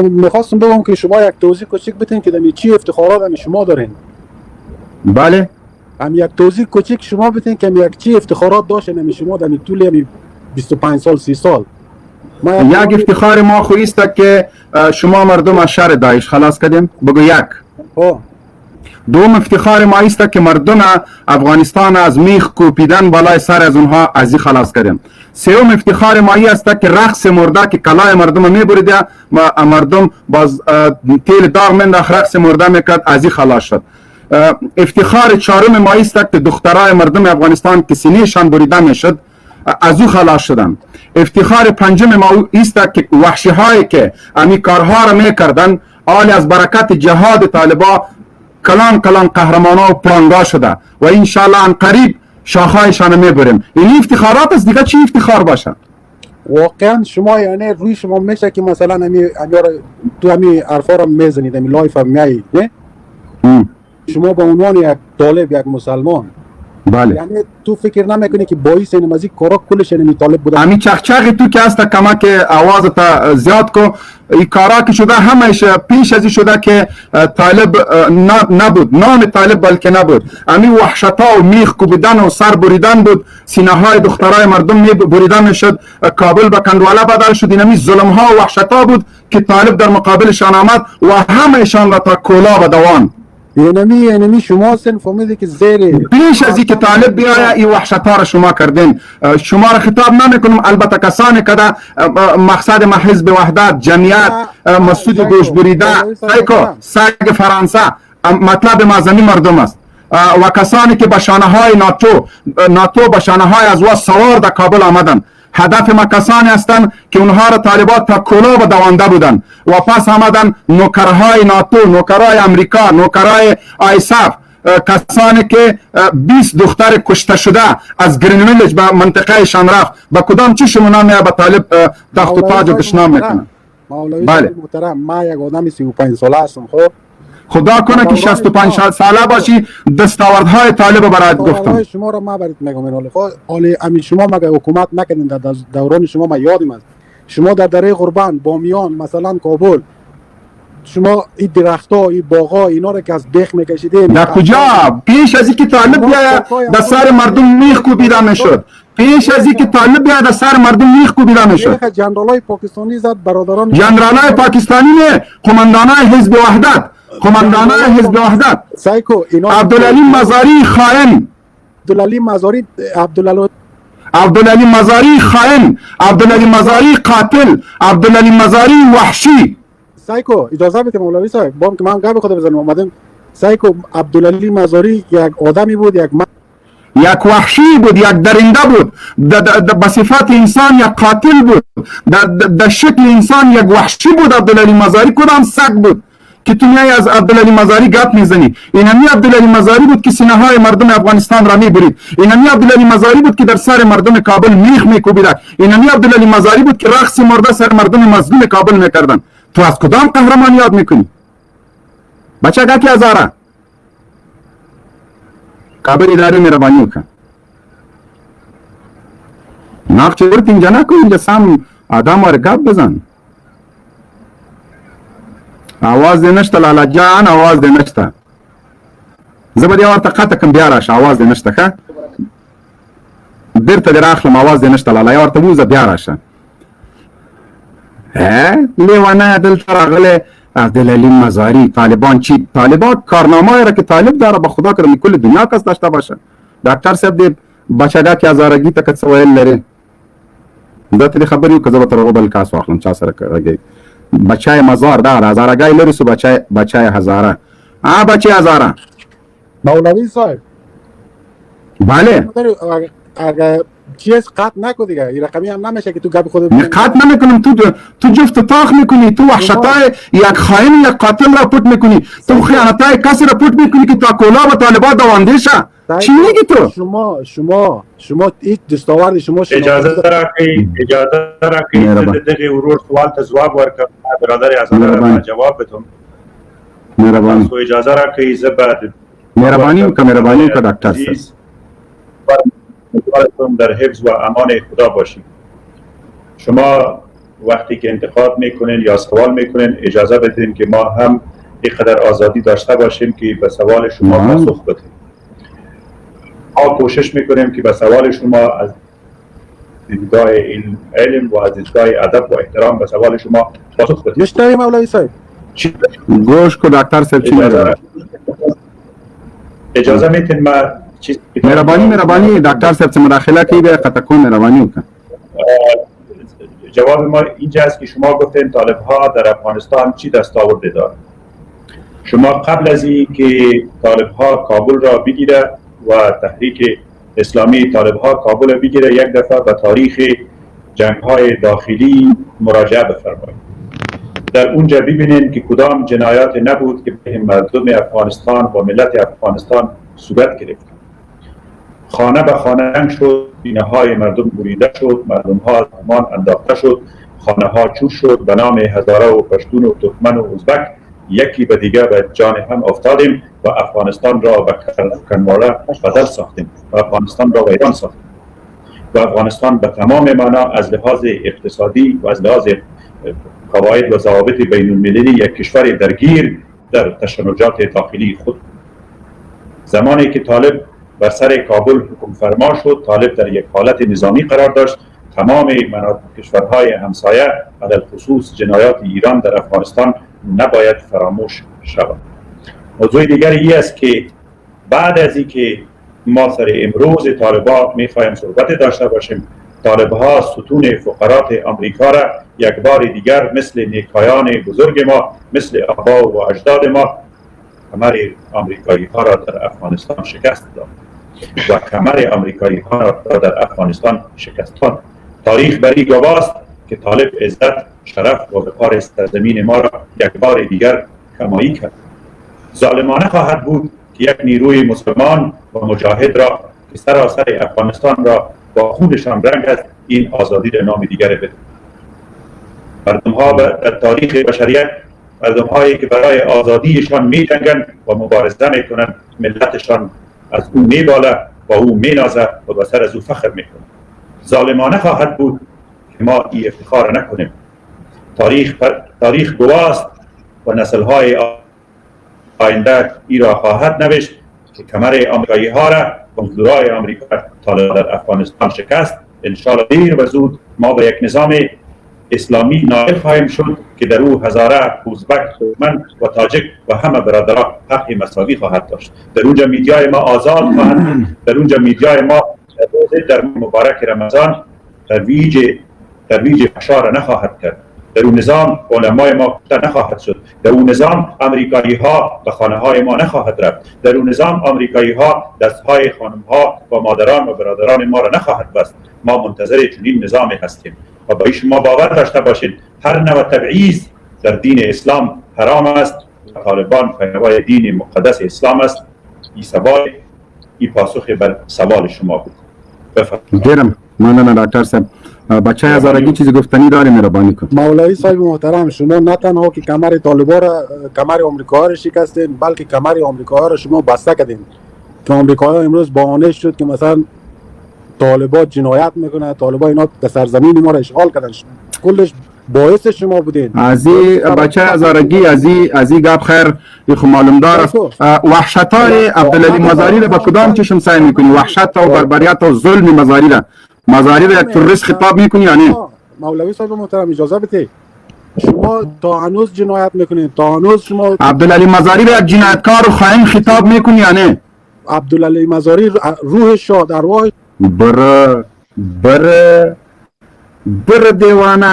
میخواستم بگم که شما یک توضیح کوچیک بتین که دمی چی افتخارات همی شما دارین. بله هم یک توضیح کوچیک شما بتین که یک چی افتخارات داشتین همی شما دمی طول همی 25 سال 30 سال. یک افتخار ما خو است که شما مردم از شر داعش خلاص کردیم. بگو یک. دوم افتخار ما است که مردم افغانستان از میخ کوپیدن بالای سر از اونها ازی خلاص کردیم. سوم افتخار ما است که رقص مرده که کلای مردم میبریده مردم باز تیل داغ منداخت رقص مرده میکرد ازی خلاص شد. افتخار چهارم ما است که دخترای مردم افغانستان که سینه‌شان بریده میشد از او خلاص شدن. افتخار پنجم ما است که وحشی هایی که امی کارها را میکردن آل از برکت جهاد طالبا کلان قهرمانا و پرانگاه شده و انشالله ان قریب شاخهایشان میبریم. این افتخارات است، دیگه چی افتخار باشه؟ واقعا شما یعنی روی شما میشه که مثلا تو همی حرفا را میزنید همی لایف هم میایید نه؟ شما به عنوان یک طالب یک مسلمان بله یعنی تو فکر نمیکنی که باعث این از این کارا کلش این طالب بوده؟ امی چغچغ تو که است کمک آواز تا زیاد کو. این کارا که شده همش پیش ازی شده که طالب نبود، نام طالب بلکه نبود. امی وحشتا و میخ کوبیدن و سر بریدن بود، سینه های دخترای مردم بریدن میشد، کابل به کندواله بدل شد. این امی ظلم ها و وحشتا بود که طالب در مقابلشان آمد و همهشان را تا کولا به دوان. اینمی شما سن فهمیدی که زیر پیش از اینکه طالب بیاید این وحشت‌ها را شما کردین. شما را خطاب نمیکنم، البته کسانی که مقصد ما حزب وحدت، جمعیت، مسعود گوش بریده، سگ فرانسه مطلب مازنی مردم است و کسانی که به شانه های ناتو به شانه های از واسه سوار در کابل آمدن. هدف ما کسانی هستند که اونها را طالبات تا کلاه به دوانده بودن و پس آمدن نوکرهای ناتو، نوکرهای امریکا، نوکرهای آیساف، کسانی که 20 دختر کشته شده از گرین ویلیج به منطقه شان رفت. با کدام چی شما نامیه به طالب تخت و تاج و دشنام میکنن؟ بله محترم، ما یک آدم 35 ساله هستم. خدا کنه که 65 ساله باشی دستاوردهای طالب برایت گفتم. شما را ما برات میگم حالی امی شما مگه حکومت نکردین در دوران شما؟ ما یادم است شما در دره قربان، بامیان، مثلا کابل، شما این درخت‌ها، این باغ‌ها اینا را که از بیخ میکشیدین. در کجا؟ پیش از اینکه طالب بیاید در سر مردم میخ کوبیده میشد. پیش از اینکه طالب بیاید در سر مردم میخ کوبیده میشد. جنرالای پاکستانی زد برادران. جنرالای پاکستانی نه، قماندانای حزب وحدت، قماندانای حزب وحدت. سایکو اینا عبدالعلی مزاری خائن، عبدالعلی مزاری خائن، عبدالعلی مزاری قاتل، عبدالعلی مزاری وحشی. سایکو اجازه بده مولوی صاحب، بام که من گپ خود بزنم اومدم. سایکو عبدالعلی مزاری یک آدمی بود، یک وحشی بود، یک درنده بود، به صفت انسان یک قاتل بود، در شکل انسان یک وحشی بود. عبدالعلی مزاری کدام سگ بود که تو میای از عبدالعلی مزاری گپ میزنی؟ اینمی عبدالعلی مزاری بود که سینه های مردم افغانستان را میبرید. اینمی عبدالعلی مزاری بود که در سر مردم کابل میخ میکوبید. اینمی عبدالعلی مزاری بود که رقص مرده سر مردم مظلوم کابل میکردن. تو از کدام قهرمان یاد میکنی؟ بچه گاتی هزاره کابل اداره مهربانی کن. نقش ورد اینجا نکن، اینجا سم آدم وار گپ بزن. آواز دی نشته لالا جان، آواز دی نشته. زه به دې ورته قطع کړم بیا راشه، آواز دی نشته. ښه بیرته دې راخلم، آواز دی نشته لالا، یا ورته ووځه بیا راشه. لیوانه دلته راغلی عبدالعلی مزاری. طالبان چی؟ طالبان کارنامه را که طالب داره به خدا کرم کل دنیا کس داشته باشه. ډاکټر صاحب دې بچه کې هزارګي ته که څه ویل لري دا ته خبرې وکړه، زه به تر هغه بل کاس واخلم چا سره راګي. بچای مزار دا هزارګای لري سو بچای هزاره. بچه هزاره مولوی صاحب. بله اگر چیز قطع نکو دیگه، این رقمی هم نمیشه که تو گپ خود قطع نمیکنم. تو جفت تاخ میکنی، تو وحشتای یک خائن یک قاتل را پوت میکنی، تو خیانتای کسی را پوت میکنی که تا کولا به طالبان دوانده شه. چی میگی تو؟ شما این دستاورد شما اجازه راکړئ دغه ورور سوال ته جواب ورکړم. برادر اعظم جواب بدم. مهربانی. تو اجازه راکړئ زه بعد مهربانی وکړه ډاکټر صاحب. در حفظ و امان خدا باشید. شما وقتی که انتقاد میکنین یا سوال میکنین اجازه بدین که ما هم اینقدر آزادی داشته باشیم که به سوال شما پاسخ بدیم. ما کوشش میکنیم که به سوال شما از دیدگاه علم و از دیدگاه ادب و احترام به سوال شما پاسخ بدیم. مشتری مولوی صاحب گوش کو دکتر صاحب چی میگه؟ اجازه میتین ما چیز مهربانی دکتر صاحب چه مداخله کی به قطعا مهربانی وکړه. جواب ما اینجاست که شما گفتین طالب ها در افغانستان چی دستاورد دارند. شما قبل از این که طالب ها کابل را بگیره و تحریک اسلامی طالب ها کابل را بگیره یک دفعه به تاریخ جنگ های داخلی مراجعه بفرمایید. در اونجا ببینید که کدام جنایات نبود که به مردم افغانستان و ملت افغانستان صورت گرفت. خانه به خانه شد، بینه های مردم بریده شد، مردم ها از امان انداخته شد، خانه ها چوش شد، به نام هزاره و پشتون و ترکمن و ازبک یکی به دیگه به جان هم افتادیم و افغانستان را به کنواره بدل ساختیم و افغانستان را ویران ساختیم و افغانستان به تمام معنا از لحاظ اقتصادی و از لحاظ قواعد و ضوابط بین المللی یک کشور درگیر در تشنجات داخلی خود. زمانی که طالب بر سر کابل حکم فرما شد، طالب در یک حالت نظامی قرار داشت. تمام کشورهای همسایه علل خصوص جنایات ایران در افغانستان نباید فراموش شود. موضوع دیگری است که بعد از اینکه ما سر امروز طالبان میخوایم صحبت داشته باشیم، طالبها ستون فقرات آمریکا را یک بار دیگر مثل نیکایان بزرگ ما، مثل آبا و اجداد ما، کمر آمریکایی ها را در افغانستان شکست داد و کمر آمریکایی ها را در افغانستان شکستان. تاریخ بری گواست که طالب عزت، شرف و وقار سرزمین ما را یک بار دیگر کمایی کرد. ظالمانه خواهد بود که یک نیروی مسلمان و مجاهد را که سراسر افغانستان را با خونشان رنگ است این آزادی را نام دیگر بده. مردم ها در تاریخ بشریت، مردم هایی که برای آزادیشان می جنگند و مبارزه می کنند، ملتشان از او می باله و او می نازه و به سر از او فخر می کنند. ظالمانه خواهد بود که ما این افتخار نکنیم. تاریخ گواست و نسل های آینده ای را خواهد نوشت که کمر آمریکایی ها را کمزورای آمریکا طالب در افغانستان شکست. انشاءالله دیر و زود ما به یک نظام اسلامی نائل خواهیم شد که در او هزاره، ازبک، ترکمن و تاجک و همه برادران حق مساوی خواهد داشت. در اونجا میدیای ما آزاد خواهد بود. در اونجا میدیای ما در مبارک رمضان ترویج فحشا را نخواهد کرد. در اون نظام علمای ما نخواهد شد. در اون نظام آمریکایی ها به خانه های ما نخواهد رفت. در اون نظام آمریکایی ها دست های خانم ها و مادران و برادران ما را نخواهد بست. ما منتظر چنین نظامی هستیم و با شما باور داشته باشید هر نوع تبعیض در دین اسلام حرام است. طالبان پیروای دین مقدس اسلام است. این پاسخ بر سوال شما بود. گرم ممنون دکتر صاحب. بچه هزارگی چیزی گفتنی داری مهربانی کن. مولوی صاحب محترم، شما نه تنها که کمر طالبان را، کمر آمریکا را شکستین، بلکه کمر آمریکا را شما بسته کردین که آمریکا امروز بهانه شد که مثلا طالبان جنایت میکنه، طالبان اینا در سرزمین ما را اشغال کردن، کلش باعث شما بودین. از این بچه هزارگی از این گپ خیر خو معلومدار است. وحشتای عبدالعلی مزاری را به کدام چشم سعی میکنی؟ وحشت و بربریت و ظلم مزاری را یک تروریست خطاب میکنی یا نه؟ مولوی صاحب محترم اجازه بده، شما تا هنوز جنایت میکنین، تا هنوز شما عبدالعلی مزاری را یک جنایتکار و خائن خطاب میکنی یا نه؟ عبدالعلی مزاری روح شاد، ارواح بر دیوانه